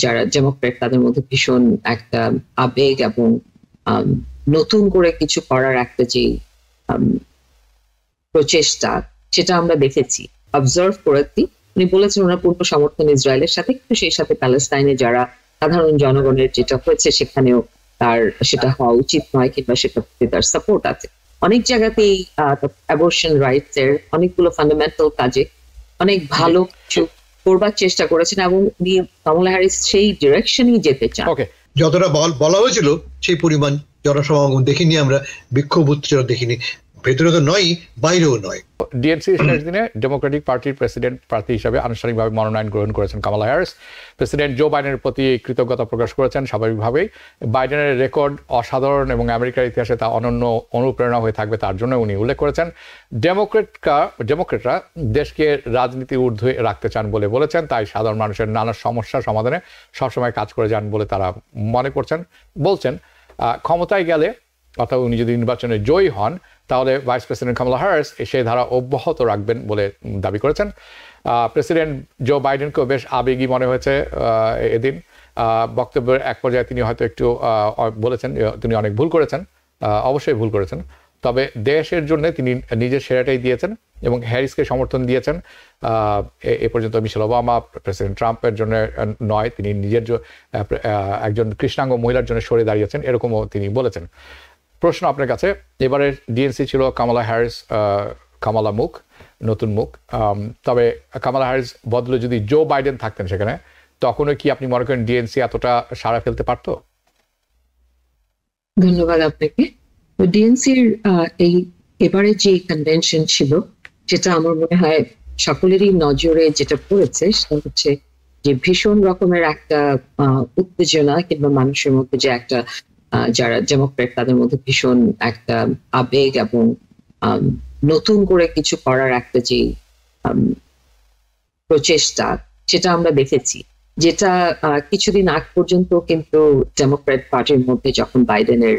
যারা ডেমোক্রেট তাদের মধ্যে ভীষণ একটা আবেগ এবং নতুন করে কিছু করার একটা যে প্রচেষ্টা, সেটা আমরা দেখেছি, অবজার্ভ করেছি। উনি বলেছেন ওনার পূর্ণ সমর্থন ইসরায়েলের সাথে, কিন্তু সেই সাথে প্যালেস্টাইনে যারা সাধারণ জনগণের যেটা হয়েছে সেখানেও তার সেটা হওয়া উচিত নয়, কিংবা সেটা তার সাপোর্ট আছে। অনেক জায়গাতেই অ্যাবর্শন রাইটস এর অনেকগুলো ফান্ডামেন্টাল কাজে অনেক ভালো কিছু করবার চেষ্টা করেছেন, এবং উনি কমলা হ্যারিস সেই ডিরেকশনই যেতে চান। যতটা বলা হয়েছিল সেই পরিমাণ জনসমাগম দেখিনি আমরা, বিক্ষোভ উত্তেজনা দেখিনি, ভেতরে তো নয় বাইরেও নয়। ডিএনসি শেষ দিনে ডেমোক্রেটিক পার্টির প্রেসিডেন্ট প্রার্থী হিসেবে আনুষ্ঠানিকভাবে মনোনয়ন গ্রহণ করেছেন কামালা হ্যারিস। প্রেসিডেন্ট জো বাইডেনের প্রতি কৃতজ্ঞতা প্রকাশ করেছেন। স্বাভাবিকভাবেই বাইডেনের রেকর্ড অসাধারণ এবং আমেরিকার ইতিহাসে তা অনন্য অনুপ্রেরণা হয়ে থাকবে, তার জন্য উনি উল্লেখ করেছেন। ডেমোক্রেটরা দেশকে রাজনীতির ঊর্ধ্বে রাখতে চান বলে বলেছেন, তাই সাধারণ মানুষের নানা সমস্যা সমাধানে সবসময় কাজ করে যান বলে তারা মনে বলছেন। ক্ষমতায় গেলে অর্থাৎ উনি যদি নির্বাচনে জয়ী হন, তাহলে ভাইস প্রেসিডেন্ট কামালা হ্যারিস সেই ধারা অব্যাহত রাখবেন বলে দাবি করেছেন। প্রেসিডেন্ট জো বাইডেনকেও বেশ আবেগী মনে হয়েছে এদিন। বক্তব্যের এক পর্যায়ে তিনি হয়তো একটু বলেছেন তিনি অনেক ভুল করেছেন, অবশ্যই ভুল করেছেন, তবে দেশের জন্য তিনি নিজের সেরাটাই দিয়েছেন এবং হ্যারিসকে সমর্থন দিয়েছেন। এ পর্যন্ত মিশেল ওবামা প্রেসিডেন্ট ট্রাম্পের জন্য নয়, তিনি নিজের একজন কৃষ্ণাঙ্গ মহিলার জন্য সরে দাঁড়িয়েছেন, এরকমও তিনি বলেছেন। প্রশ্ন আপনার কাছে, এবারে ডিএনসি ছিল কামালা হ্যারিস, কামালা মুখ, নতুন মুখ, তবে কামালা হ্যারিস বদলে যদি জো বাইডেন থাকতেন সেখানে, তখনও কি আপনি মনে করেন ডিএনসি এতটা সাড়া ফেলতে পারতো? ধন্যবাদ আপনাকে। ডিএনসির এই এবারে যে কনভেনশন ছিল, যেটা আমার মনে হয় সকলেরই নজরে যেটা পড়েছে, সেটা হচ্ছে যে ভীষণ রকমের একটা উত্তেজনা, কিংবা মানুষের মধ্যে যে একটা যারা ডেমোক্রেট তাদের মধ্যে ভীষণ একটা আবেগ এবং নতুন করে কিছু করার একটা যে প্রচেষ্টা, সেটা আমরা দেখেছি। যেটা কিছুদিন আগ পর্যন্ত কিন্তু ডেমোক্রেট পার্টির মধ্যে যখন বাইডেনের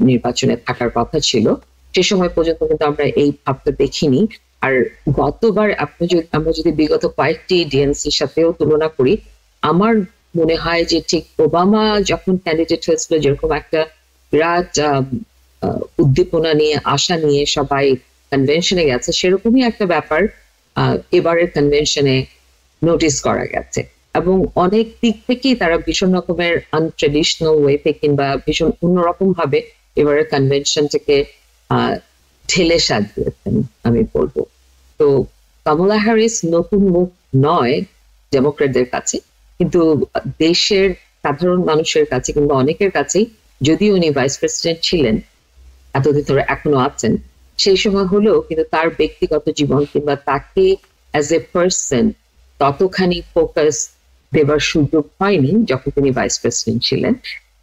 নির্বাচনে থাকার কথা ছিল, সে সময় পর্যন্ত কিন্তু আমরা এই ভাবটা দেখিনি। আর গতবার আমরা যদি বিগত কয়েকটি ডিএনসির সাথেও তুলনা করি, আমার মনে হয় যে ঠিক ওবামা যখন ক্যান্ডিডেট হয়েছিল, যেরকম একটা বিরাট উদ্দীপনা নিয়ে, আশা নিয়ে সবাই কনভেনশনে গেছে, সেরকমই একটা ব্যাপার এবারের কনভেনশনে নোটিস করা গেছে। এবং অনেক দিক থেকেই তারা ভীষণ রকমের আনট্রেডিশনাল ওয়েতে, কিংবা ভীষণ অন্যরকম ভাবে এবারের কনভেনশনটাকে ঢেলে সাজিয়েছেন আমি বলবো। তো কামালা হ্যারিস নতুন মুখ নয় ডেমোক্রেটদের কাছে, কিন্তু দেশের সাধারণ মানুষের কাছে কিংবা অনেকের কাছেই, যদিও উনি ভাইস প্রেসিডেন্ট ছিলেন এতদিন ধরে, এখনো আছেন, সেই সময় হলেও কিন্তু তার ব্যক্তিগত জীবন কিংবা তাকে অ্যাজ এ পার্সন ততখানি ফোকাস দেবার সুযোগ হয়নি যখন তিনি ভাইস প্রেসিডেন্ট ছিলেন,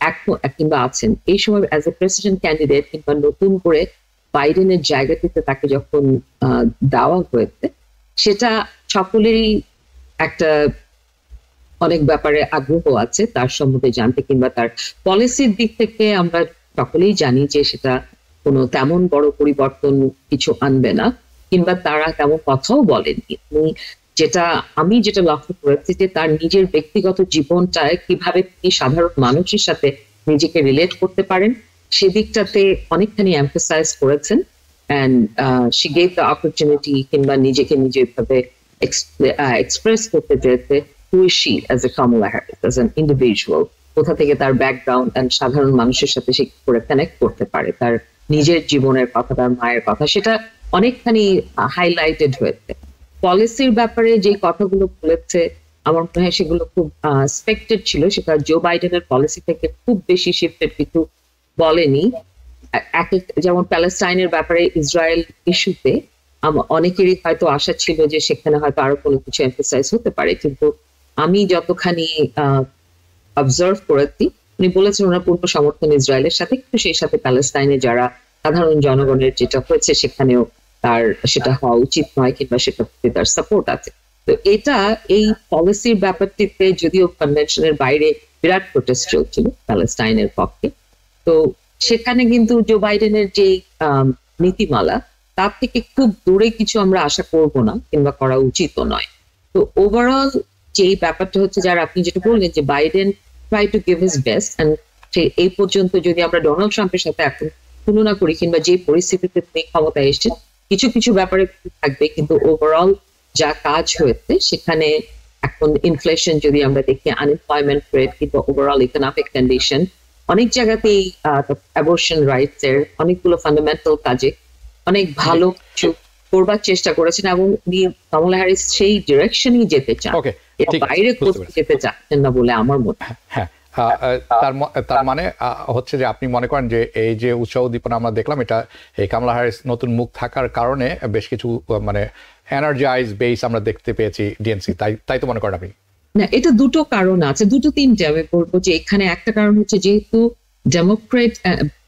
এখন কিংবা আছেন। এই সময় অ্যাজ এ প্রেসিডেন্ট ক্যান্ডিডেট কিংবা নতুন করে বাইডেনের জায়গাটিতে তাকে যখন দেওয়া হয়েছে, সেটা সকলেরই একটা অনেক ব্যাপারে আগ্রহ আছে তার সম্বন্ধে জানতে, কিংবা তার পলিসির দিক থেকে আমরা সকলেই জানি যে সেটা কোনো তেমন বড় পরিবর্তন কিছু আনবে না, কিংবা তারা তেমন কথাও বলেননি। আমি যেটা লক্ষ্য করেছি যে তার নিজের ব্যক্তিগত জীবনটায় কিভাবে তিনি সাধারণ মানুষের সাথে নিজেকে রিলেট করতে পারেন, সেদিকটাতে অনেকখানি এমফাসাইজ করেছেন। And she gave the opportunity, কিংবা নিজেকে নিজেভাবে এক্সপ্রেস করতে চেয়েছে who is she as a Kamala Harris, as an individual, কোথা থেকে তার ব্যাকগ্রাউন্ড এন্ড সাধারণ মানুষের সাথে সে করে কানেক্ট করতে পারে, তার নিজের জীবনের কথা, তার মায়ের কথা, সেটা অনেকখানি হাইলাইটেড হয়েছে। পলিসির ব্যাপারে যে কথাগুলো বলেছে আমার মনে হয় সেগুলো খুব এক্সপেক্টেড ছিল, সেটা জো বাইডেনের পলিসি থেকে খুব বেশি শিফটেড কিছু বলেনি। যেমন প্যালেস্টাইনের ব্যাপারে, ইসরায়েল ইস্যুতে অনেকেরই হয়তো আশা ছিল যে সেখানে হয়তো আরো কোনো কিছু এমফাসাইজ হতে পারে, কিন্তু আমি যতখানি অবজার্ভ করেছি, উনি বলেছেন ওনার পূর্ণ সমর্থন ইসরায়েলের সাথে, কিন্তু সেই সাথে প্যালেস্টাইনে যারা সাধারণ জনগণের যেটা হয়েছে সেখানেও তার সেটা হওয়া উচিত নয়, কিংবা সেটা তার সাপোর্ট আছে। তো এই পলিসির ব্যাপারটিতে যদিও কনভেনশনের বাইরে বিরাট প্রোটেস্ট চলছিল প্যালেস্টাইনের পক্ষে, তো সেখানে কিন্তু জো বাইডেনের যে নীতিমালা, তার থেকে খুব দূরে কিছু আমরা আশা করব না, কিংবা করা উচিত নয়। তো ওভারঅল যে এই ব্যাপারটা হচ্ছে, যারা আপনি যেটা বললেন যে Biden try to give his best, and এই পর্যন্ত যদি আমরা ডোনাল্ড ট্রাম্পের সাথে এখন তুলনা করি, কিংবা যে পরিস্থিতিতে তিনি ক্ষমতায় এসেছেন, কিছু কিছু ব্যাপারে থাকবে, কিন্তু ওভারঅল যা কাজ হয়েছে সেখানে এখন ইনফ্লেশন যদি আমরা দেখি, আনএমপ্লয়মেন্ট রেট, কিন্তু ওভারঅল ইকোনমিক কন্ডিশন, অনেক জায়গাতেই অ্যাবর্শন রাইটস এর অনেকগুলো ফান্ডামেন্টাল কাজে অনেক ভালো কিছু করবার চেষ্টা করেছেন, এবং কমলা হ্যারিস সেই ডিরেকশনই যেতে চান, বাইরে কোথাও যেতে চাচ্ছেন না বলে আমার মনে হয়। হ্যাঁ, তার মানে হচ্ছে যে আপনি মনে করেন যে এই যে উৎসাহ উদ্দীপনা আমরা দেখলাম, এটা এই কমলা হ্যারিস নতুন মুখ থাকার কারণে বেশ কিছু মানে এনার্জাইজ বেস আমরা দেখতে পেয়েছি ডিএনসি, তাই তো মনে করেন আপনি? না, এটা দুটো কারণ আছে, দুটো তিনটে আমি বলবো। যে এখানে একটা কারণ হচ্ছে, যেহেতু ডেমোক্রেট,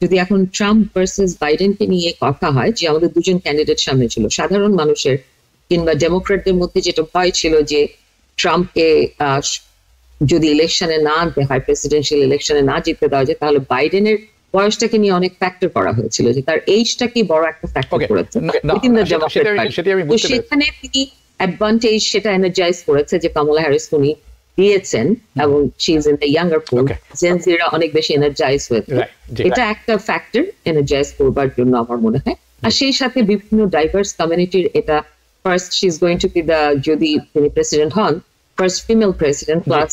যদি এখন ট্রাম্প ভার্সেস বাইডেনকে নিয়ে কথা হয়, যে আমাদের দুজন ক্যান্ডিডেট সামনে ছিল, সাধারণ মানুষের কিংবা ডেমোক্রেটদের মধ্যে যেটা ভয় ছিল যে ট্রাম্পকে যদি ইলেকশনে না আনতে হয়, প্রেসিডেন্সিয়াল ইলেকশনে না জিততে দেওয়া যায়, তাহলে বাইডেনের বয়সটাকে নিয়ে অনেক ফ্যাক্টর করা হয়েছিল, যে তার এইজটাকে বড় একটা ফ্যাক্টর করেছে। সেখানে তিনি অ্যাডভান্টেজ সেটা এনার্জাইজ করেছে, যে কমলা হ্যারিস উনি দিয়েছেন, এবং she is in the younger pool, জেনজিরা অনেক বেশি এনার্জাইজ হয়েছে। এটা একটা ফ্যাক্টর এনার্জাইজ করবার জন্য আমার মনে হয়। আর সেই সাথে বিভিন্ন ডাইভার্স কমিউনিটির, এটা first she is going to B the, যদি তিনি প্রেসিডেন্ট হন, first female president, plus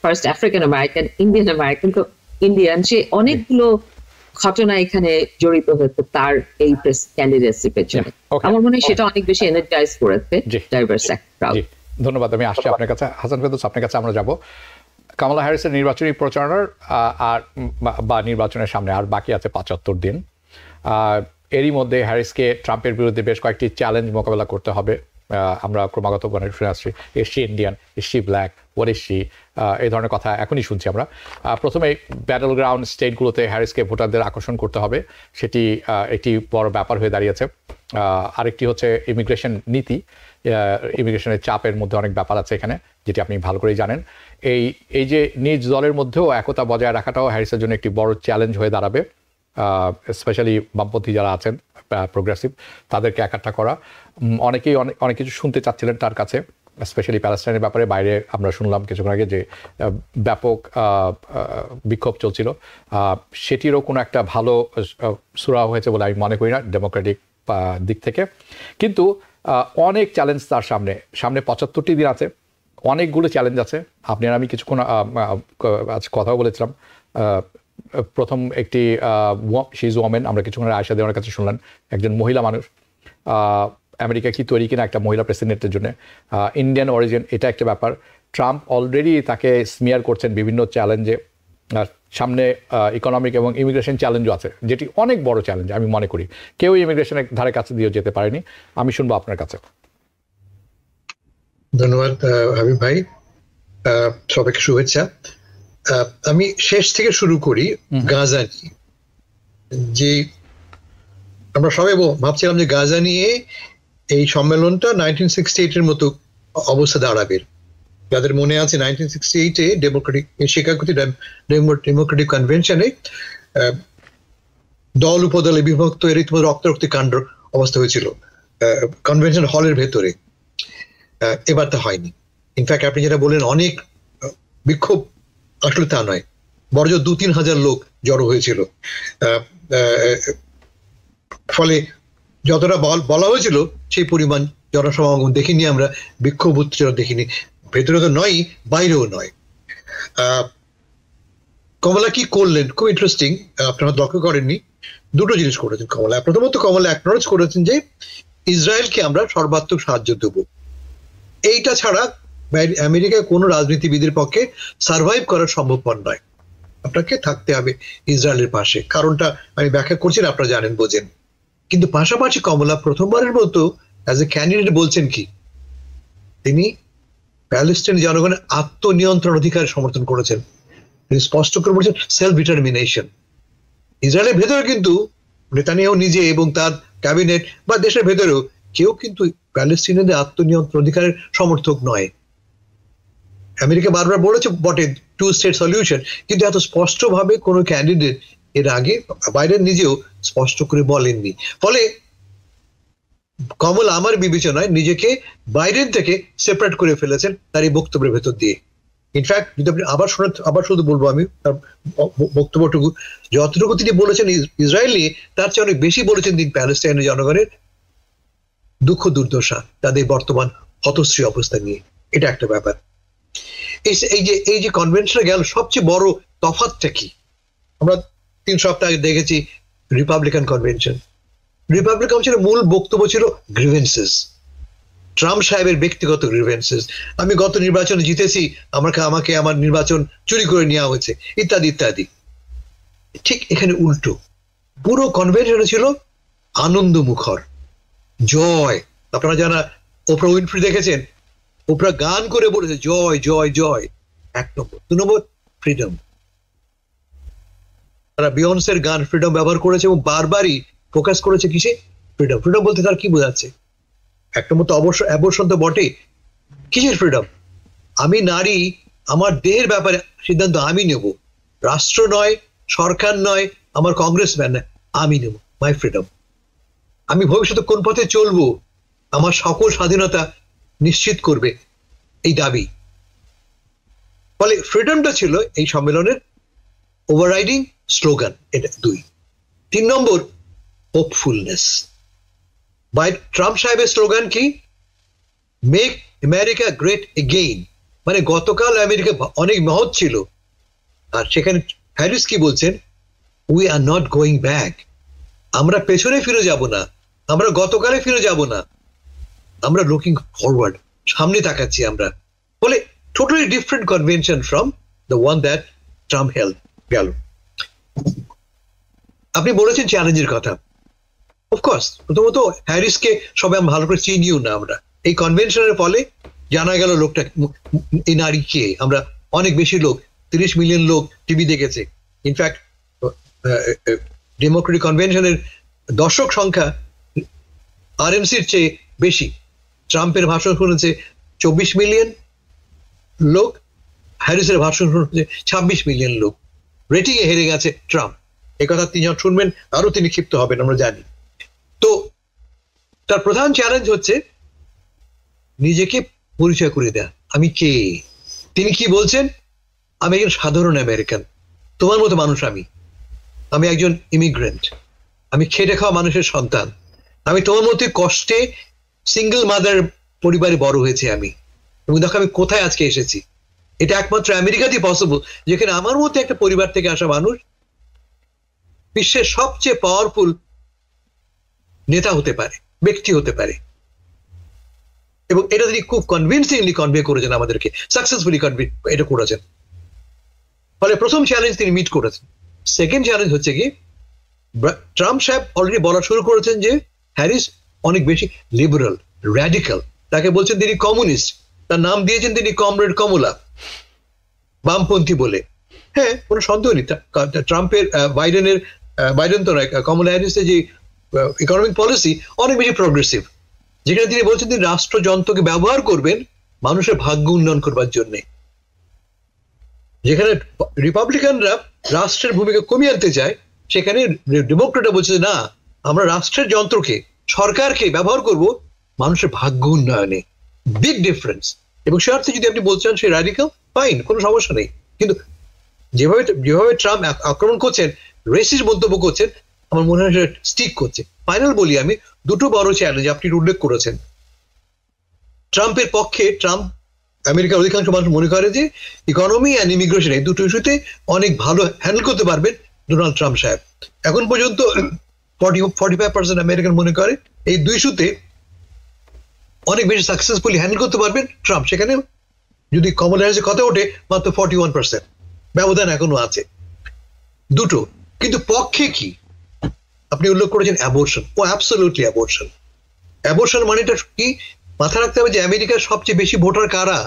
first African American, Indian American, তো ইন্ডিয়ান, সে অনেকগুলো ঘটনা এখানে জড়িত হয়েছে তার এই ক্যান্ডিডেটসি পেছনে। আমার মনে হয় সেটা অনেক বেশি এনার্জাইজ করেছে ডাইভার্স ক্রাউড। ধন্যবাদ। আমি আসছি আপনার কাছে, হাসান ফেরদৌস, আপনার কাছে আমরা যাব। কমলা হ্যারিসের নির্বাচনী প্রচারণার আর বা নির্বাচনের সামনে আর বাকি আছে 75 দিন। এরই মধ্যে হ্যারিসকে ট্রাম্পের বিরুদ্ধে বেশ কয়েকটি চ্যালেঞ্জ মোকাবেলা করতে হবে। আমরা ক্রমাগত শুনে আসছি, is she Indian, is she black, what is she, এই ধরনের কথা এখনই শুনছি আমরা। প্রথমে ব্যাটল গ্রাউন্ড স্টেটগুলোতে হ্যারিসকে ভোটারদের আকর্ষণ করতে হবে, সেটি একটি বড় ব্যাপার হয়ে দাঁড়িয়েছে। আরেকটি হচ্ছে ইমিগ্রেশন নীতি, ইমিগ্রেশনের চাপের মধ্যে অনেক ব্যাপার আছে এখানে, যেটি আপনি ভালো করেই জানেন। এই যে নিজ দলের মধ্যেও একতা বজায় রাখাটাও হ্যারিসের জন্য একটি বড় চ্যালেঞ্জ হয়ে দাঁড়াবে, স্পেশালি বামপন্থী যারা আছেন, প্রোগ্রেসিভ, তাদেরকে একাট্টা করা। অনেকেই অনেক কিছু শুনতে চাচ্ছিলেন তার কাছে, স্পেশালি প্যালেস্টাইনের ব্যাপারে। বাইরে আমরা শুনলাম কিছুক্ষণ আগে যে ব্যাপক বিক্ষোভ চলছিল, সেটিরও কোনো একটা ভালো সুরা হয়েছে বলে আমি মনে করি না ডেমোক্রেটিক দিক থেকে। কিন্তু অনেক চ্যালেঞ্জ তার সামনে 75টি দিন আছে, অনেকগুলো চ্যালেঞ্জ আছে। আপনি আর আমি কিছুক্ষণ আজ কথাও বলেছিলাম। প্রথম একটি শি ইজ ওমেন, আমরা কিছুক্ষণ আয়শা দেওয়ার কাছে শুনলাম, একজন মহিলা মানুষ। আমেরিকা কি তৈরি কিনা একটা মহিলা প্রেসিডেন্টের জন্য, ইন্ডিয়ান অরিজিন, এটা একটা ব্যাপার। ট্রাম্প অলরেডি তাকে স্মিয়ার করছেন বিভিন্ন চ্যালেঞ্জে। সামনে ইকোনমিক এবং ইমিগ্রেশন চ্যালেঞ্জও আছে, যেটি অনেক বড় চ্যালেঞ্জ আমি মনে করি। কেউ ইমিগ্রেশনের ধারে কাছে দিয়েও যেতে পারেনি। আমি শুনবো আপনার কাছে। ধন্যবাদ হাবিব ভাই, সবাইকে শুভেচ্ছা। আমি শেষ থেকে শুরু করি, গাজা নিয়ে। যে আমরা সবাই ভাবছিলাম যে গাজা নিয়ে এই সম্মেলনটা 1968-এর মতো অবস্থা দাঁড়াবে। যাদের মনে আছে 1968-এ শিকাগোতে ডেমোক্রেটিক কনভেনশনে দল উপদলে বিভক্ত এর ইতিমধ্যে রক্তারক্তি কাণ্ড অবস্থা হয়েছিল কনভেনশন হলের ভেতরে। এবার তা হয়নি। ইনফ্যাক্ট আপনি যেটা বললেন অনেক বিক্ষোভ, আসলে তা নয়, বড় 2-3 হাজার লোক জড়ো হয়েছিল। ফলে যতটা বলা হয়েছিল সেই পরিমাণ জনসমাগম দেখিনি আমরা, বিক্ষোভ উত্তেজনা দেখিনি, ভেতরে তো নয় বাইরেও নয়। কমলা কি করলেন খুব ইন্টারেস্টিং, আপনারা লক্ষ্য করেননি। দুটো জিনিস করেছেন কমলা। প্রথমত কমলা অ্যাকনলেজ করেছেন যে ইসরায়েলকে আমরা সর্বাত্মক সাহায্য দেব। এইটা ছাড়া আমেরিকায় কোনো রাজনীতিবিদের পক্ষে সার্ভাইভ করা সম্ভবপর নয়। আপনাকে থাকতে হবে ইসরায়েলের পাশে। কারণটা আমি ব্যাখ্যা করছি, আপনারা জানেন, বোঝেন। কিন্তু পাশাপাশি কমলা প্রথমবারের মতো অ্যাজ এ ক্যান্ডিডেট বলছেন কি, তিনি প্যালেস্টাইন জনগণের আত্মনিয়ন্ত্রণ অধিকার সমর্থন করেছেন। তিনি স্পষ্ট করে বলছেন সেলফ ডিটারমিনেশন। ইসরায়েলের ভেতরে কিন্তু নেতানিয়াহু নিজে এবং তার ক্যাবিনেট বা দেশের ভেতরেও কেউ কিন্তু প্যালেস্টিনিয়ানদের আত্মনিয়ন্ত্রণ অধিকারের সমর্থক নয়। আমেরিকা বারবার বলেছে বটে 2 স্টেট সলিউশন, কিন্তু এত স্পষ্টভাবে কোনো ক্যান্ডিডেট এর আগে বাইডেন নিজেও স্পষ্ট করে বলেননি। ফলে কমলা আমার বিবেচনায় নিজেকে বাইডেন থেকে সেপারেট করে ফেলেছেন তার এই বক্তব্যের ভেতর দিয়ে। ইনফ্যাক্ট যদি আপনি আবার শুধু বলবো আমি তার বক্তব্যটুকু, যতটুকু তিনি বলেছেন ইসরায়েল নিয়ে, তার চেয়ে অনেক বেশি বলেছেন তিনি প্যালেস্টাইনের জনগণের দুঃখ দুর্দশা, তাদের বর্তমান হতশ্রী অবস্থা নিয়ে। এটা একটা ব্যাপার। এই যে কনভেনশনে গেল, সবচেয়ে বড় তফাৎটা কি? আমরা 3 সপ্তাহ আগে দেখেছি রিপাবলিকান কনভেনশন। রিপাবলিকান কনভেনশনের মূল বক্তব্য ছিল গ্রিভেন্সেস, ট্রাম্প সাহেবের ব্যক্তিগত গ্রিভেন্সেস। আমি গত নির্বাচনে জিতেছি, আমাকে আমার নির্বাচন চুরি করে নেওয়া হয়েছে, ইত্যাদি ইত্যাদি। ঠিক এখানে উল্টো, পুরো কনভেনশনে ছিল আনন্দ মুখর, জয়। আপনারা যারা ওপ্রা উইনফ্রি দেখেছেন, ওপ্রা গান করে বলেছে জয় জয় জয়। 1 নম্বর। 2 নম্বর, ফ্রিডম। তারা বিয়ন্সের গান ফ্রিডম ব্যবহার করেছে এবং বারবারই ফোকাস করেছে কিসে? ফ্রিডম। ফ্রিডম বলতে তার কি বোঝাচ্ছে? 1 নম্বর তো অবশ্যই তো বটে। কিসের ফ্রিডম? আমি নারী, আমার দেহের ব্যাপারে সিদ্ধান্ত আমি নেব, রাষ্ট্র নয়, সরকার নয়, আমার কংগ্রেসম্যান নয়, আমি নেব, মাই ফ্রিডম। আমি ভবিষ্যতে কোন পথে চলবো, আমার সকল স্বাধীনতা নিশ্চিত করবে এই দাবি। ফলে ফ্রিডমটা ছিল এই সম্মেলনের ওভাররাইডিং স্লোগান। এটা 2। 3 নম্বর, হোপফুলনেস। ট্রাম্প সাহেবের স্লোগান কি? Make America great again. মানে গতকাল আমেরিকা অনেক মহৎ ছিল, আর সেখানে হ্যারিস কি বলছেন? We are not going back. আমরা পেছনে ফিরে যাব না, আমরা গতকালে ফিরে যাব না, আমরা লুকিং ফরওয়ার্ড, সামনে তাকাচ্ছি আমরা। বলে totally different convention from the one that Trump held গেল। আপনি বলেছেন চ্যালেঞ্জের কথা। অফকোর্স, প্রথমত হ্যারিসকে সবাই ভালো করে চিনিও না আমরা। এই কনভেনশনের ফলে জানা গেল লোকটা, এই নারী কে। আমরা অনেক বেশি লোক, 30 মিলিয়ন লোক টিভি দেখেছে। ইনফ্যাক্ট ডেমোক্রেটিক কনভেনশনের দর্শক সংখ্যা আরএনসির চেয়ে বেশি। ট্রাম্পের ভাষণ শুনেছে 24 মিলিয়ন লোক, হ্যারিসের ভাষণ শুনেছে 26 মিলিয়ন লোক। রেটিং এ হেরে গেছে ট্রাম্প। এই কথা তিনি যখন শুনবেন আরো তিনি ক্ষিপ্ত হবেন, আমরা জানি। তো তার প্রধান চ্যালেঞ্জ হচ্ছে নিজেকে পরিচয় করে দেয়া, আমি কে। তিনি কি বলছেন? আমি একজন সাধারণ আমেরিকান, তোমার মতো মানুষ। আমি একজন ইমিগ্রেন্ট, আমি খেটে খাওয়া মানুষের সন্তান, আমি তোমার মতো কষ্টে সিঙ্গেল মাদার পরিবারে বড় হয়েছে আমি, এবং দেখো আমি কোথায় আজকে এসেছি। এটা একমাত্র আমেরিকাতেই পসিবল, যেখানে আমার মতো একটা পরিবার থেকে আসা মানুষ বিশ্বের সবচেয়ে পাওয়ারফুল নেতা হতে পারে, ব্যক্তি হতে পারে। এবং এটা তিনি খুব কনভিনসিংলি কনভে করেছেন আমাদেরকে, সাকসেসফুলি কনভে এটা করেছেন। ফলে প্রথম চ্যালেঞ্জ তিনি মিট করেছেন। সেকেন্ড চ্যালেঞ্জ হচ্ছে কি, ট্রাম্প সাহেব অলরেডি বলা শুরু করেছেন যে হ্যারিস অনেক বেশি লিবারাল, র্যাডিক্যাল। তাকে বলছেন তিনি কমিউনিস্ট, তার নাম দিয়েছেন তিনি কমরেড কমলা, বামপন্থী বলে। হ্যাঁ, কোনো সন্দেহ নেই। ট্রাম্পের বাইডেন তো নয়, কমলা হ্যারিসের যে ইকোনমিক পলিসি অনেক বেশি প্রগ্রেসিভ, যেখানে তিনি বলছেন তিনি রাষ্ট্রযন্ত্রকে ব্যবহার করবেন মানুষের ভাগ্য উন্নয়ন করবার জন্য। যেখানে রিপাবলিকানরা রাষ্ট্রের ভূমিকা কমিয়ে আনতে চায়, সেখানে ডেমোক্রেটরা বলছে না, আমরা রাষ্ট্রের যন্ত্রকে, সরকারকে ব্যবহার করব মানুষের ভাগ্য উন্নয়নে। Big difference. এবং সে অর্থে যদি আপনি বলছেন সে র্যাডিক্যাল, ফাইন, কোনো সমস্যা নেই। কিন্তু যেভাবে ট্রাম্প আক্রমণ করছেন, রেসিস্ট মন্তব্য করছেন, আমার মনে হয় সেটা স্টিক করছে। ফাইনাল বলি আমি, 2টো বড় চ্যালেঞ্জ আপনি উল্লেখ করেছেন। ট্রাম্পের পক্ষে, আমেরিকার অধিকাংশ মানুষ মনে করে যে ইকোনমি অ্যান্ড ইমিগ্রেশন এই 2টো ইস্যুতে অনেক ভালো হ্যান্ডেল করতে পারবেন ডোনাল্ড ট্রাম্প সাহেব। এখন পর্যন্ত 45% আমেরিকান মনে করে এই 2 ইস্যুতে অনেক বেশি সাকসেসফুলি হ্যান্ডেল করতে পারবেন ট্রাম্প। সেখানে যদি কমলা হ্যারিসের কথা ওঠে, মাত্র 41%। ব্যবধান এখনো আছে 2টো। কিন্তু পক্ষে কি আপনি উল্লেখ করেছেন? অ্যাবর্শন। ও অ্যাবসলিউটলি অ্যাবর্শন। অ্যাবর্শন মানেটা কি? মাথা রাখতে হবে যে আমেরিকার সবচেয়ে বেশি ভোটার কারা?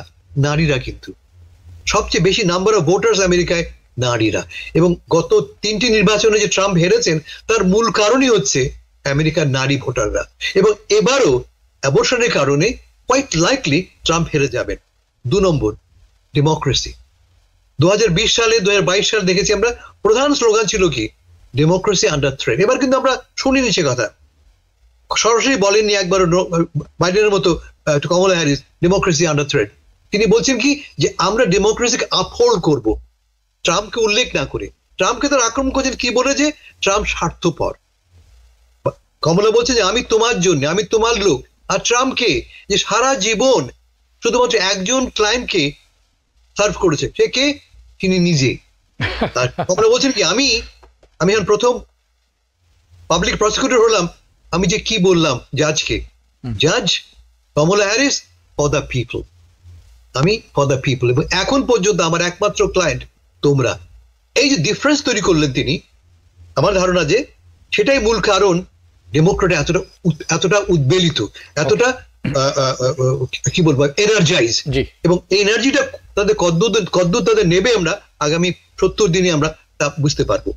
নারীরা। কিন্তু সবচেয়ে বেশি নাম্বার অফ ভোটার্স আমেরিকায় নারীরা। এবং গত 3টি নির্বাচনে যে ট্রাম্প হেরেছেন, তার মূল কারণই হচ্ছে আমেরিকার নারী ভোটাররা। এবং এবারও অ্যাবর্শনের কারণে কোয়াইট লাইকলি ট্রাম্প হেরে যাবেন। 2 নম্বর, ডেমোক্রেসি। 2020 সালে 2022 সালে দেখেছি আমরা, প্রধান স্লোগান ছিল কি? Democracy under threat. এবার কিন্তু আমরা শুনিনি সে কথা। সরাসরি বলেননি একবারও বাইডেনের মতো কমলা হ্যারিস ডেমোক্রেসি আন্ডার থ্রেট। তিনি বলছেন কি যে আমরা ডেমোক্রেসিকে আপহোল্ড করব, ট্রাম্পকে উল্লেখ না করে। ট্রাম্পকে তার আক্রমণ করেছেন কি বলে যে ট্রাম্প স্বার্থপর। কমলা বলছে যে আমি তোমার জন্য, আমি তোমার লোক। আর ট্রাম্পকে যে সারা জীবন শুধুমাত্র একজন ক্লায়েন্টকে সার্ভ করেছে, সে কে? তিনি নিজে। আর কমলা বলছেন কি আমি এখন প্রথম পাবলিক প্রসিকিউটর হলাম, আমি যে কি বললাম জাজকে, জাজ কমলা হ্যারিস ফর দ্য পিপল, আমি ফর দ্য পিপল, এবং এখন পর্যন্ত আমার একমাত্র ক্লায়েন্ট তোমরা। এই যে ডিফারেন্স তৈরি করলেন তিনি, আমার ধারণা যে সেটাই মূল কারণ ডেমোক্রেট এতটা উদ্বেলিত, এতটা কি বলবো এনার্জাইজ, এবং এই এনার্জিটা তাদের কদ্দূর তাদের নেবে আমরা আগামী 70 দিনে আমরা তা বুঝতে পারবো।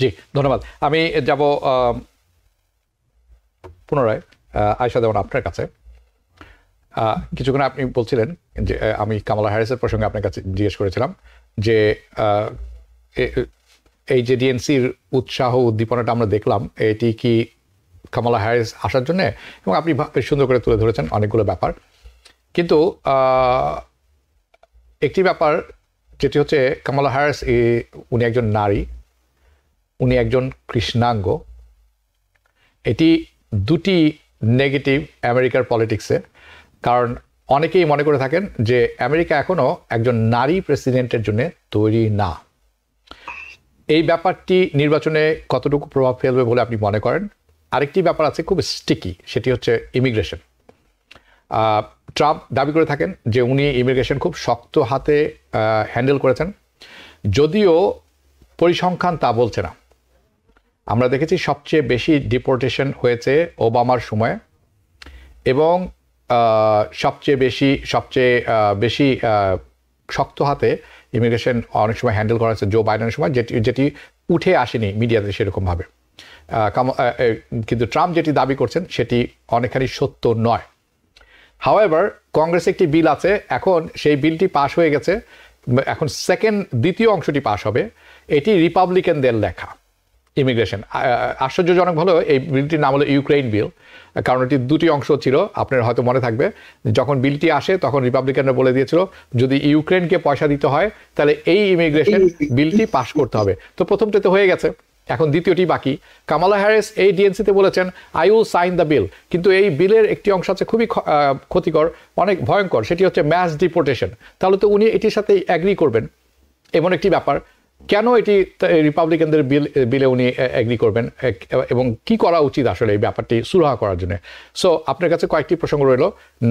জি ধন্যবাদ। আমি যাব পুনরায় আয়েশা দেওয়ান আপনার কাছে। কিছুক্ষণ আপনি বলছিলেন যে আমি কামালা হ্যারিসের প্রসঙ্গে আপনার কাছে জিজ্ঞেস করেছিলাম যে এই যে ডিএনসির উৎসাহ উদ্দীপনাটা আমরা দেখলাম, এটি কি কামালা হ্যারিস আসার জন্যে, এবং আপনি বেশ সুন্দর করে তুলে ধরেছেন অনেকগুলো ব্যাপার। কিন্তু একটি ব্যাপার যেটি হচ্ছে কামালা হ্যারিস উনি একজন নারী, উনি একজন কৃষ্ণাঙ্গ। এটি দুটি নেগেটিভ আমেরিকার পলিটিক্সে, কারণ অনেকেই মনে করে থাকেন যে আমেরিকা এখনও একজন নারী প্রেসিডেন্টের জন্য তৈরি না। এই ব্যাপারটি নির্বাচনে কতটুকু প্রভাব ফেলবে বলে আপনি মনে করেন? আরেকটি ব্যাপার আছে খুব স্টিকি, সেটি হচ্ছে ইমিগ্রেশন। ট্রাম্প দাবি করে থাকেন যে উনি ইমিগ্রেশন খুব শক্ত হাতে হ্যান্ডেল করেছেন, যদিও পরিসংখ্যান তা বলছে না। আমরা দেখেছি সবচেয়ে বেশি ডিপোর্টেশন হয়েছে ওবামার সময়ে, এবং সবচেয়ে বেশি শক্ত হাতে ইমিগ্রেশন অনেক সময় হ্যান্ডেল করা হয়েছে জো বাইডেনের সময়, যেটি উঠে আসেনি মিডিয়াতে সেরকমভাবে। কিন্তু ট্রাম্প যেটি দাবি করছেন সেটি অনেকখানি সত্য নয়। হাওয়েভার কংগ্রেসে একটি বিল আছে, এখন সেই বিলটি পাশ হয়ে গেছে, এখন দ্বিতীয় অংশটি পাশ হবে। এটি রিপাবলিকানদের লেখা ইমিগ্রেশন। আশ্চর্যজনক হলো এই বিলটির নাম হলো ইউক্রেইন বিল, কারণ এটি দুটি অংশ ছিল। আপনার হয়তো মনে থাকবে যখন বিলটি আসে তখন রিপাবলিকানরা বলে দিয়েছিল যদি ইউক্রেনকে পয়সা দিতে হয় তাহলে এই ইমিগ্রেশন বিলটি পাশ করতে হবে। তো প্রথমটি তো হয়ে গেছে, এখন দ্বিতীয়টি বাকি। কামালা হ্যারিস এই ডিএনসিতে বলেছেন I will sign the bill, কিন্তু এই বিলের একটি অংশ আছে খুবই ক্ষতিকর, অনেক ভয়ঙ্কর, সেটি হচ্ছে ম্যাস ডিপোর্টেশন। তাহলে তো উনি এটির সাথে অ্যাগ্রি করবেন, এমন একটি ব্যাপার। কেন এটি রিপাবলিকানদের বিলে উনি অ্যাগ্রি করবেন, এবং কি করা উচিত আসলে এই ব্যাপারটি সুরাহা করার জন্য? সো আপনার কাছে কয়েকটি প্রসঙ্গ রইল।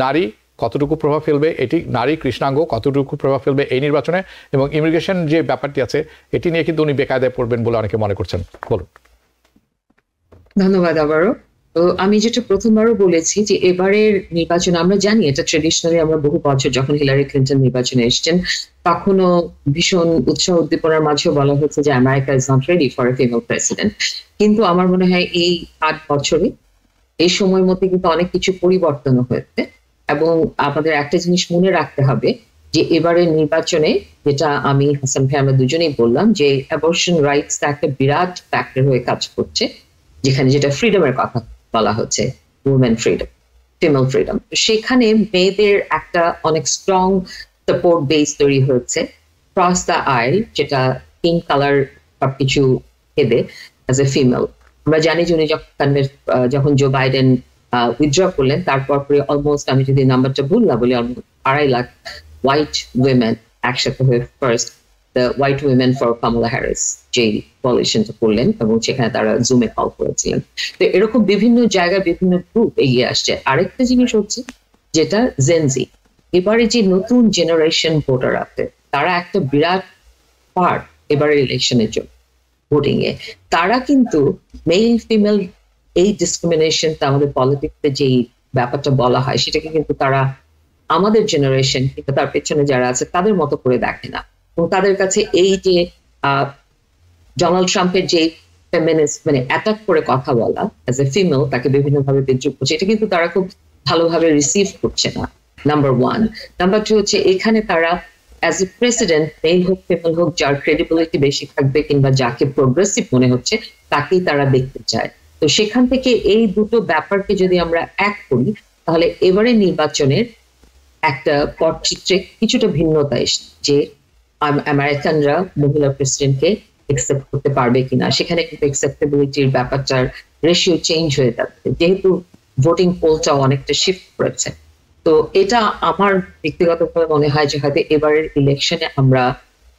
নারী কতটুকু প্রভাব ফেলবে, এটি নারী কৃষ্ণাঙ্গ কতটুকু প্রভাব ফেলবে এই নির্বাচনে, এবং ইমিগ্রেশন যে ব্যাপারটি আছে এটি নিয়ে কিন্তু উনি বেকায়দায় পড়বেন বলে অনেকে মনে করছেন। বলুন। ধন্যবাদ আবারও। তো আমি যেটা প্রথমবারও বলেছি যে এবারের নির্বাচন আমরা জানি এটা ট্রেডিশনালি আমরা বহু বছর যখন হিলারি ক্লিন্টন নির্বাচনে এসেছেন তখনও ভীষণ উৎসাহ উদ্দীপনার মাঝেও বলা হয়েছে যে America is not ready for a female president. কিন্তু আমার মনে হয় এই 8 বছরে এই সময়ের মধ্যে কিন্তু অনেক কিছু পরিবর্তন হয়েছে, এবং আমাদের একটা জিনিস মনে রাখতে হবে যে এবারের নির্বাচনে, যেটা আমি হাসান ভাই আমরা দুজনেই বললাম, যে অ্যাবর্শন রাইটস একটা বিরাট ফ্যাক্টর হয়ে কাজ করছে, যেখানে যেটা ফ্রিডমের কথা বলা হচ্ছে, উইমেন ফ্রিডম, ফিমেল ফ্রিডম, সেখানে মেয়েদের একটা অনেক স্ট্রং সাপোর্ট বেস তৈরি হয়েছে ক্রস দ্য আইল, যেটা পিঙ্ক কালার সবকিছু হেবে অ্যাজ এ ফিমেল। আমরা জানি যে উনি যখন জো বাইডেন উইথড্র করলেন তারপর অলমোস্ট, আমি যদি নাম্বারটা ভুল না বলি, অলমোস্ট 2.5 লাখ হোয়াইট উইমেন একসাথে হয়ে first the white women for Kamala Harris যে কোয়ালিশনটা করলেন, এবং সেখানে তারা জুমে কল করেছিলেন। তো এরকম বিভিন্ন জায়গায় বিভিন্ন গ্রুপ এগিয়ে আসছে। আরেকটা জিনিস হচ্ছে যেটা জেনজি, এবারে যে নতুন জেনারেশন ভোটার আছে তারা একটা বিরাট পার্ট এবারে ইলেকশনের জন্য ভোটিং এ। তারা কিন্তু মেল ফিমেল এই ডিসক্রিমিনেশনটা আমাদের পলিটিক্সে যেই ব্যাপারটা বলা হয় সেটাকে কিন্তু তারা আমাদের জেনারেশন কিন্তু তার পেছনে যারা আছে তাদের মতো করে দেখে না, এবং তাদের কাছে এই যে ডোনাল্ড ট্রাম্পের যে ফেমিনিস্ট মানে অ্যাটাক করে কথা বলা অ্যাজ এ ফিমেল, তাকে বিভিন্নভাবে বিদ্রুপ করছে, এটা কিন্তু তারা খুব ভালোভাবে রিসিভ করছে না, নাম্বার 1। নাম্বার 2 হচ্ছে এখানে তারা অ্যাজ এ প্রেসিডেন্ট মেল হোক ফিমেল হোক যার ক্রেডিবিলিটি বেশি থাকবে কিংবা যাকে প্রোগ্রেসিভ মনে হচ্ছে তাকেই তারা দেখতে চায়। তো সেখান থেকে এই দুটো ব্যাপারকে যদি আমরা এক করি, তাহলে এবারে নির্বাচনের একটা পটচিত্রে কিছুটা ভিন্নতা এসছে, যে আমেরিকানরা মহিলা প্রেসিডেন্টকে একসেপ্ট করতে পারবে কিনা। সেখানে কিন্তু একসেপ্টেবিলিটির ব্যাপারটার রেশিও চেঞ্জ হয়ে যাচ্ছে, যেহেতু ভোটিং পোলটাও অনেকটা শিফট করেছে। তো এটা আমার ব্যক্তিগতভাবে মনে হয় যে হয়তো এবারের ইলেকশনে আমরা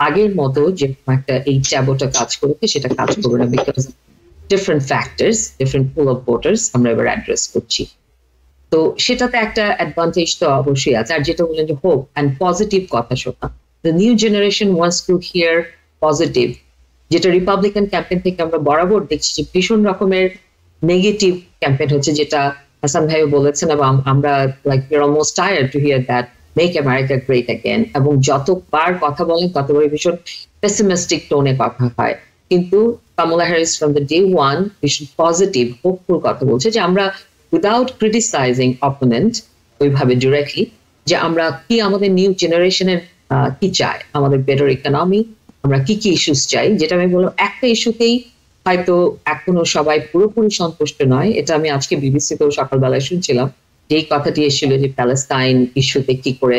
আগের মতো যে একটা এই ট্যাবোটা কাজ করেছে সেটা কাজ করবে না, because different factors, different pool of voters আমরা এবার অ্যাড্রেস করছি। তো সেটাতে একটা অ্যাডভান্টেজ তো অবশ্যই আছে। আর যেটা বললেন যে হোপ অ্যান্ড পজিটিভ কথা শোনা, the new generation wants to here positive, যেটা রিপাবলিকান ক্যাম্পেইন থেকে আমরা বরাবর দেখছি যে ভীষণ রকমের নেগেটিভ ক্যাম্পেইন হচ্ছে, যেটা হাসান ভাইও বলেছেন, এবং আমরা like we are almost tired to hear that make America great again, এবং যতবার কথা বলেন ততবারই ভীষণ পেসিমিস্টিক টোনে কথা হয়। কিন্তু Kamala Harris from the day one ভীষণ পজিটিভ হোপফুল কথা বলছে, যে আমরা উইদাউট ক্রিটিসাইজিং অপোনেন্ট ওইভাবে ডিরেক্টলি, যে আমরা কি আমাদের নিউ জেনারেশনের কি চাই, আমাদের বেটার ইকোনমি, আমরা কি কি ইস্যুস চাই। যেটা আমি বললাম, একটা ইস্যুতেই হয়তো এখনো সবাই পুরোপুরি সন্তুষ্ট নয়। এটা আমি আজকে বিবিসিতেও সকালবেলায় শুনছিলাম, যে এই কথাটি এসেছিল যে প্যালেস্টাইন ইস্যুতে কি করে,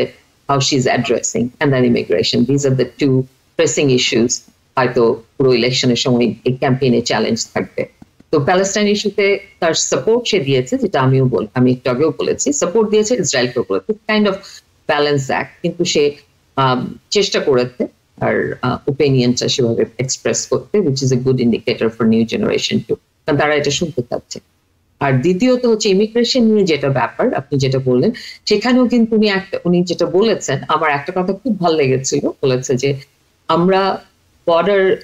how she is addressing, and then immigration, these are the two pressing issues হয়তো পুরো ইলেকশনের সময় এই ক্যাম্পেইনে চ্যালেঞ্জ থাকবে। তো প্যালেস্টাইন ইস্যুতে তার সাপোর্ট সে দিয়েছে, যেটা আমি একটু আগেও বলেছি, সাপোর্ট দিয়েছে ইসরায়েলকেও বলেছে, কাইন্ড অফ ব্যালেন্স অ্যাক্ট। কিন্তু সে চেষ্টা করেছে আর ওপিনিয়নটা সেভাবে এক্সপ্রেস করতে, which is a good indicator for new generation too, কারণ তারা এটা শুনতে চাচ্ছে। আর দ্বিতীয়ত হচ্ছে ইমিগ্রেশন নিয়ে যেটা ব্যাপার আপনি যেটা বললেন, সেখানেও কিন্তু উনি যেটা বলেছেন, আমার একটা কথা খুব ভালো লেগেছিল, বলেছে যে আমরা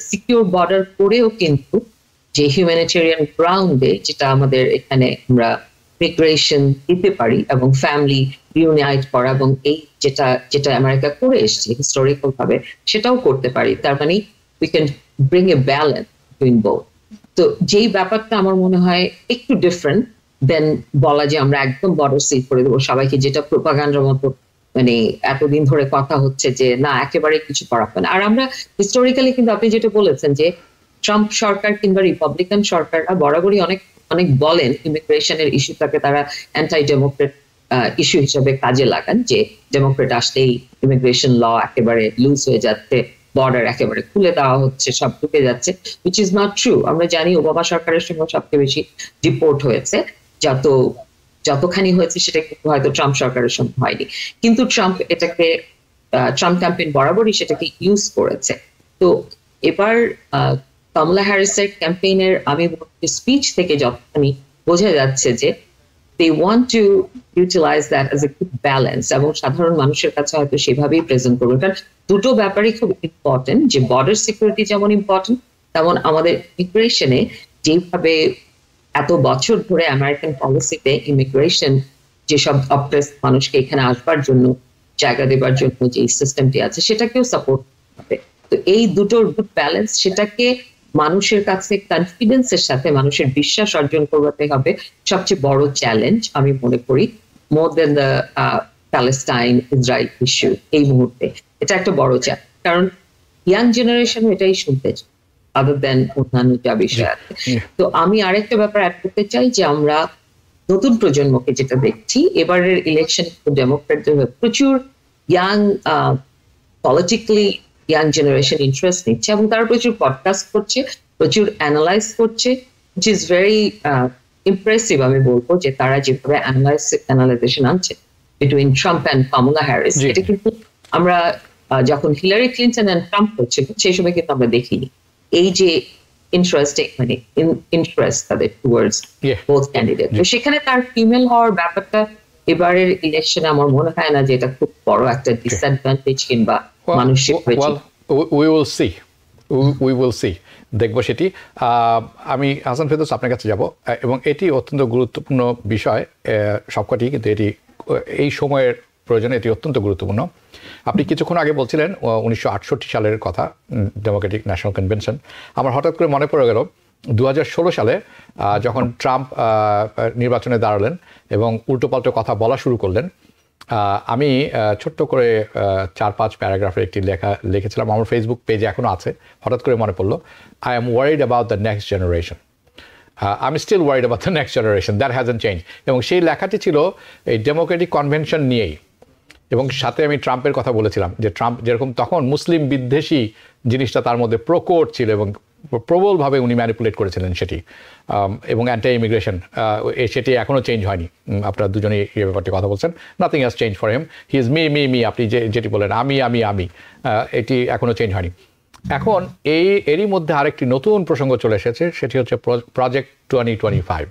সিকিউর বর্ডার করেও কিন্তু যে হিউম্যানিটেরিয়ান গ্রাউন্ডে যেটা আমাদের এখানে আমরা মিগ্রেশন দিতে পারি এবং ফ্যামিলি রিউনাইট করা, এবং এই যেটা আমেরিকা করে এসছে হিস্টোরিক্যাল ভাবে, সেটাও করতে পারি। তার মানে we can bring a balance between both. তো যেই ব্যাপারটা আমার মনে হয় একটু ডিফারেন্ট দেন বলা যে আমরা একদম বর্ডার সিল করে দেবো সবাইকে, যেটা প্রোপাগান্ডার মতো মানে এতদিন ধরে কথা হচ্ছে যে না একেবারে কিছু করা হবে না। আর আমরা হিস্টোরিক্যালি কিন্তু আপনি যেটা বলেছেন যে ট্রাম্প সরকার কিংবা রিপাবলিকান সরকাররা বরাবরই অনেক অনেক বলেন ইমিগ্রেশনের ইস্যুটাকে তারা অ্যান্টাই ডেমোক্রেট ইস্যু হিসেবে কাজে লাগান, যে ডেমোক্রেট আসলেই ইমিগ্রেশন ল একেবারে লুজ হয়ে যাচ্ছে, বর্ডার একেবারে খুলে দেওয়া হচ্ছে, সব ঢুকে যাচ্ছে, উইচ ইজ নট ট্রু। আমরা জানি ওবামা সরকারের সময় সবচেয়ে বেশি ডিপোর্ট হয়েছে, যতখানি হয়েছে সেটা কিন্তু হয়তো ট্রাম্প সরকারের সময় হয়নি। কিন্তু ট্রাম্প ক্যাম্পেইন বরাবরই সেটাকে ইউজ করেছে। তো এবার কামালা হ্যারিসের ক্যাম্পেইনের আমি স্পিচ থেকে যতখানি বোঝা যাচ্ছে যে they want to utilize that as a good balance, এবং সাধারণ মানুষের কাছে হয়তো সেভাবেই প্রেজেন্ট করবে। কারণ দুটো ব্যাপারই খুব ইম্পর্টেন্ট, যে বর্ডার সিকিউরিটি যেমন ইম্পর্টেন্ট, তেমন আমাদের ইমিগ্রেশনে যেভাবে এত বছর ধরে আমেরিকান পলিসিতে ইমিগ্রেশন যেসব অপ্রেস মানুষকে এখানে আসবার জন্য জায়গা দেবার জন্য যে সিস্টেমটি আছে সেটাকেও সাপোর্ট হবে। তো এই দুটোর গুড ব্যালেন্স, সেটাকে মানুষের কাছে কনফিডেন্সের সাথে মানুষের বিশ্বাস অর্জন করতে হবে সবচেয়ে বড় চ্যালেঞ্জ আমি মনে করি, মোর দেন দ্য প্যালেস্টাইন ইসরায়েল ইস্যু। এই মুহূর্তে এটা একটা বড় চ্যালেঞ্জ, কারণ ইয়াং জেনারেশন এটাই শুনতে চায় আদার দেন অন্যান্য যা বিষয় আছে। তো আমি আরেকটা ব্যাপার অ্যাড করতে চাই, যে আমরা নতুন প্রজন্মকে যেটা দেখছি এবারের ইলেকশন, ডেমোক্রেটদের প্রচুর young politically young generation interest নিচ্ছে, এবং তারা প্রচুর পডকাস্ট করছে, প্রচুর অ্যানালাইজ করছে, which is very ইমপ্রেসিভ। আমি বলবো যে তারা যেভাবে অ্যানালাইজেশন আনছে between Trump and Kamala Harris, এটা কিন্তু আমরা যখন হিলারি ক্লিন্টন অ্যান্ড ট্রাম্প হচ্ছিল সেই সময় কিন্তু আমরা দেখিনি এই যে ইন্টারেস্ট তাদের টুয়ার্ডস বোথ ক্যান্ডিডেট। তো সেখানে তার ফিমেল হওয়ার ব্যাপারটা এবারের ইলেকশনে আমার মনে হয় না যে এটা খুব বড় একটা ডিসঅ্যাডভান্টেজ কিংবা মানুষের। উই উইল সি, দেখবো সেটি। আমি হাসান ফেরদৌস আপনার কাছে যাব, এবং এটি অত্যন্ত গুরুত্বপূর্ণ বিষয় সবকটি, কিন্তু এটি এই সময়ের প্রয়োজনে এটি অত্যন্ত গুরুত্বপূর্ণ। আপনি কিছুক্ষণ আগে বলছিলেন 1968 সালের কথা, ডেমোক্রেটিক ন্যাশনাল কনভেনশন। আমার হঠাৎ করে মনে পড়ে গেল 2016 সালে যখন ট্রাম্প নির্বাচনে দাঁড়ালেন এবং উল্টোপাল্টো কথা বলা শুরু করলেন। আমি ছোট্ট করে 4-5 প্যারাগ্রাফের একটি লিখেছিলাম, আমার ফেসবুক পেজে এখনও আছে, হঠাৎ করে মনে পড়লো, I am worried about the next generation. I'm still worried about the next generation. That hasn't changed. এবং সেই লেখাটি ছিল এই ডেমোক্রেটিক কনভেনশন নিয়েই, এবং সাথে আমি ট্রাম্পের কথা বলেছিলাম যে ট্রাম্প যেরকম তখন মুসলিম বিদ্বেষী জিনিসটা তার মধ্যে প্রকট ছিল এবং প্রবলভাবে উনি ম্যানিপুলেট করেছিলেন সেটি, এবং অ্যান্টি ইমিগ্রেশন সেটি এখনও চেঞ্জ হয়নি। আপনারা দুজনেই এই ব্যাপারটি কথা বলছেন, nothing has change for him, he is me, আপনি যেটি বলেন আমি, এটি এখনও চেঞ্জ হয়নি। এখন এরই মধ্যে আরেকটি নতুন প্রসঙ্গ চলে এসেছে, সেটি হচ্ছে প্রজেক্ট 2025।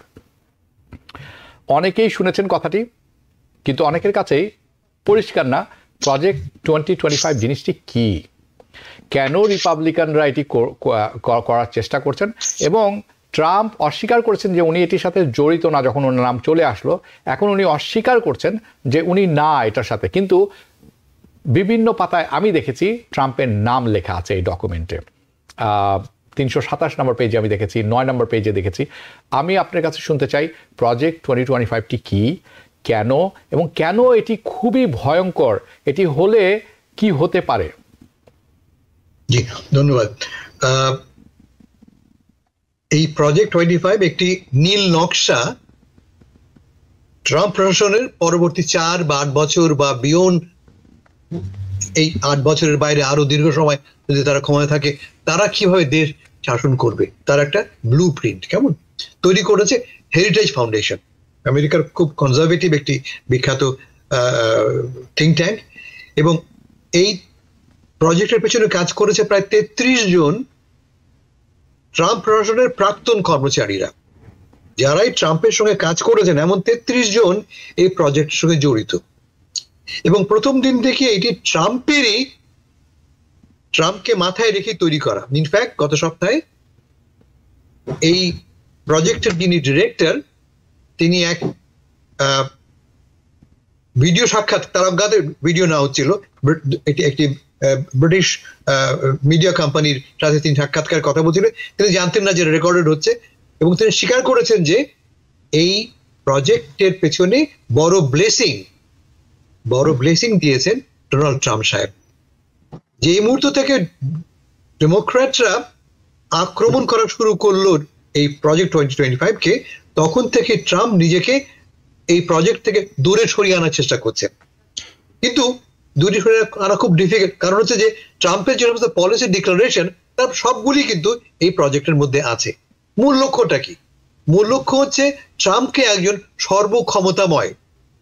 অনেকেই শুনেছেন কথাটি, কিন্তু অনেকের কাছেই পরিষ্কার না প্রজেক্ট 2025 জিনিসটি কি, কেন রিপাবলিকানরা এটি করার চেষ্টা করছেন, এবং ট্রাম্প অস্বীকার করেছেন যে উনি এটির সাথে জড়িত না। যখন ওনার নাম চলে আসলো, এখন উনি অস্বীকার করছেন যে উনি না এটার সাথে, কিন্তু বিভিন্ন পাতায় আমি দেখেছি ট্রাম্পের নাম লেখা আছে এই ডকুমেন্টে। 327 নম্বর পেজে আমি দেখেছি, 9 নম্বর পেজে দেখেছি। আমি আপনার কাছে শুনতে চাই প্রজেক্ট 2025টি কি, কেন, এবং কেন এটি খুবই ভয়ঙ্কর, এটি হলে কি হতে পারে। জি ধন্যবাদ। এই প্রজেক্ট 25 একটি নীল নকশা ট্রাম্প প্রশাসনের পরবর্তী 4 বা 8 বছর বা বিয়ন্ড, এই 8 বছরের বাইরে আরো দীর্ঘ সময় যদি তারা ক্ষমতায় থাকে, তারা কিভাবে দেশ শাসন করবে তার একটা ব্লু প্রিন্ট কেমন তৈরি করেছে হেরিটেজ ফাউন্ডেশন, আমেরিকার খুব কনজারভেটিভ একটি বিখ্যাত থিঙ্ক ট্যাঙ্ক। এবং এই প্রজেক্টের পেছনে কাজ করেছে প্রায় 33 জন ট্রাম্প প্রশাসনের প্রাক্তন কর্মচারীরা, যারাই ট্রাম্পের সঙ্গে কাজ করেছেন এমন 33 জন এই প্রজেক্টের সঙ্গে জড়িত। এবং প্রথম দিন থেকে এটি ট্রাম্পকে মাথায় রেখে তৈরি করা। ইনফ্যাক্ট গত সপ্তাহে এই প্রজেক্টের যিনি ডিরেক্টর, তিনি এক ভিডিও সাক্ষাৎ, তার অজ্ঞাতে ভিডিও নেওয়া হচ্ছিল, একটি ব্রিটিশ মিডিয়া কোম্পানির সাথে তিনি সাক্ষাৎকার কথা বলছিলেন, তিনি জানতেন না যে রেকর্ডেড হচ্ছে, এবং তিনি স্বীকার করেছেন যে এই প্রজেক্টের পেছনে বড় ব্লেসিং দিয়েছেন ডোনাল্ড ট্রাম্প সাহেব। যে মুহূর্ত থেকে ডেমোক্র্যাটরা আক্রমণ করা শুরু করলো এই প্রজেক্ট 2025কে, তখন থেকে ট্রাম্প নিজেকে এই প্রজেক্ট থেকে দূরে সরিয়ে আনার চেষ্টা করছেন। কিন্তু দূরে সরিয়ে আনা খুব ডিফিকাল্ট, কারণ হচ্ছে যে ট্রাম্পের যে সমস্ত পলিসি ডিক্লারেশন তার সবগুলি কিন্তু এই প্রজেক্টের মধ্যে আছে। মূল লক্ষ্যটা কি? মূল লক্ষ্য হচ্ছে ট্রাম্পকে একজন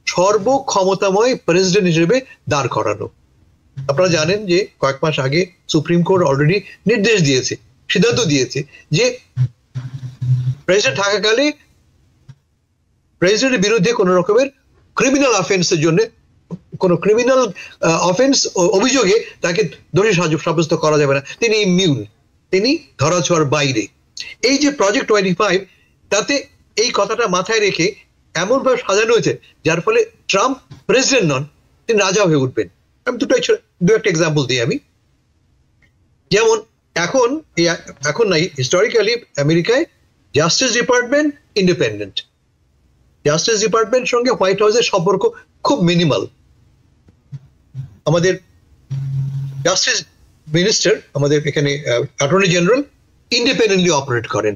সর্বক্ষমতাময় প্রেসিডেন্ট হিসেবে দাঁড় করানো। আপনারা জানেন যে কয়েক মাস আগে সুপ্রিম কোর্ট অলরেডি সিদ্ধান্ত দিয়েছে যে প্রেসিডেন্ট থাকাকালে প্রেসিডেন্টের বিরুদ্ধে কোন রকমের ক্রিমিনাল অফেন্সের জন্য, কোন ক্রিমিনাল অফেন্স অভিযোগে তাকে দোষী সাব্যস্ত করা যাবে না, তিনি ইমিউন, তিনি ধরাছোঁয়ার বাইরে। এই যে প্রজেক্ট 25, তাতে এই কথাটা মাথায় রেখে এমন ভাবে সাজানো হয়েছে যার ফলে ট্রাম্প প্রেসিডেন্ট নন, তিনি রাজা হয়ে উঠবেন। আমি দু একটা এক্সাম্পল দিই আমি। যেমন এখন নাই, হিস্টোরিক্যালি আমেরিকায় justice department independent, justice department সঙ্গে হোয়াইট হাউসের সম্পর্ক খুব মিনিমাল। আমাদের জাস্টিস মিনিস্টার, আমাদের এখানে অ্যাটর্নি জেনারেল ইন্ডিপেন্ডেন্টলি অপারেট করেন।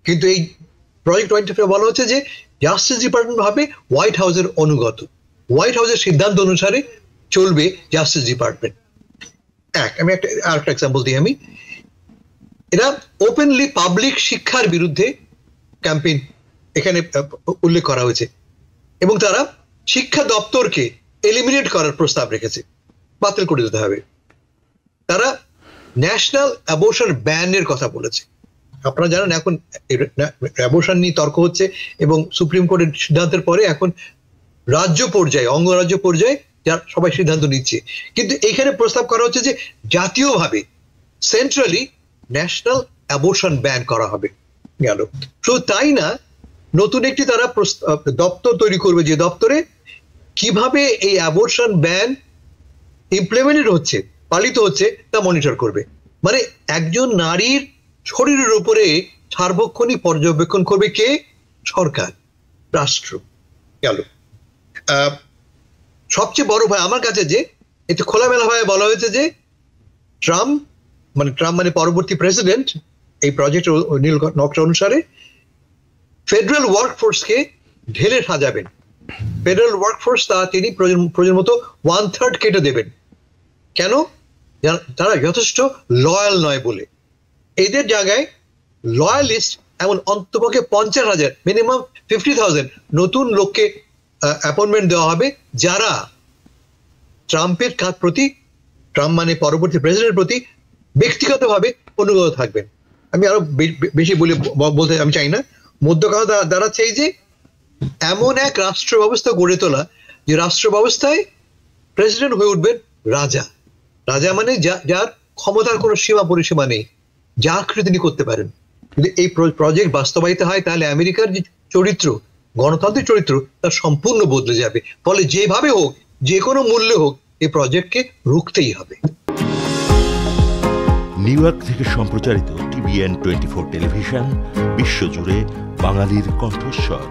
কিন্তু এই প্রজেক্ট 25 বলা হচ্ছে যে জাস্টিস ডিপার্টমেন্ট হবে হোয়াইট হাউসের অনুগত, হোয়াইট হাউসের সিদ্ধান্ত অনুসারে চলবে জাস্টিস ডিপার্টমেন্ট। আমি আরেকটা এক্সাম্পল দিই আমি। এরা ওপেনলি পাবলিক শিক্ষার বিরুদ্ধে ক্যাম্পেইন এখানে উল্লেখ করা হয়েছে, এবং তারা শিক্ষা দপ্তরকে এলিমিনেট করার প্রস্তাব রেখেছে, বাতিল করে দিতে হবে। তারা ন্যাশনাল অ্যাবর্শন ব্যানের কথা বলেছে। আপনারা জানেন এখন অ্যাবর্শন নিয়ে তর্ক হচ্ছে, এবং সুপ্রিম কোর্টের সিদ্ধান্তের পরে এখন রাজ্য পর্যায়ে, অঙ্গরাজ্য পর্যায়ে যার সবাই সিদ্ধান্ত নিচ্ছে। কিন্তু এখানে প্রস্তাব করা হচ্ছে যে জাতীয়ভাবে সেন্ট্রালি ন্যাশনাল অ্যাবর্শন ব্যান করা হবে। গেল শুধু তাই না, নতুন একটি তারা দপ্তর তৈরি করবে, যে দপ্তরে কিভাবে এই অ্যাবর্শন ব্যান ইমপ্লিমেন্টেড হচ্ছে, পালিত হচ্ছে, তা মনিটর করবে। মানে একজন নারীর শরীরের উপরে সার্বক্ষণিক পর্যবেক্ষণ করবে কে? সরকার, রাষ্ট্র। গেল সবচেয়ে বড় ভয় আমার কাছে যে এতে খোলামেলা ভাবে বলা হয়েছে যে ট্রাম্প মানে পরবর্তী প্রেসিডেন্ট এই প্রজেক্ট নীল নকশা অনুসারে ফেডারেল ওয়ার্কফোর্সকে ঢেলে সাজাবেন। ফেডারেল ওয়ার্কফোর্স তিনি প্রয়োজন মতো 1/3 কেটে দেবেন। কেন? তারা যথেষ্ট লয়াল নয় বলে। এদের জায়গায় লয়ালিস্ট এমন অন্তপক্ষে 50,000 মিনিমাম 50,000 নতুন লোককে অ্যাপয়েন্টমেন্ট দেওয়া হবে, যারা ট্রাম্পের প্রতি, ট্রাম্প মানে পরবর্তী প্রেসিডেন্টের প্রতি ব্যক্তিগতভাবে অনুগত থাকবেন। আমি আরো বেশি বলতে আমি চাই না। মধ্য কথা দাঁড়াচ্ছে এই যে এমন এক রাষ্ট্র ব্যবস্থা গড়ে তোলা যে রাষ্ট্র ব্যবস্থায় প্রেসিডেন্ট হয়ে উঠবেন রাজা। রাজা মানে যার ক্ষমতার কোনো সীমা পরিসীমা নেই, যা খুশি তিনি করতে পারেন। যদি এই প্রজেক্ট বাস্তবায়িত হয় তাহলে আমেরিকার যে চরিত্র, গণতান্ত্রিক চরিত্র, তা সম্পূর্ণ বদলে যাবে। ফলে যেভাবে হোক, যে কোনো মূল্যে হোক, এই প্রজেক্টকে রুখতেই হবে। নিউ ইয়র্ক থেকে সম্প্রচারিত TVN 24 টেলিভিশন বিশ্বজুড়ে বাঙালির কণ্ঠস্বর।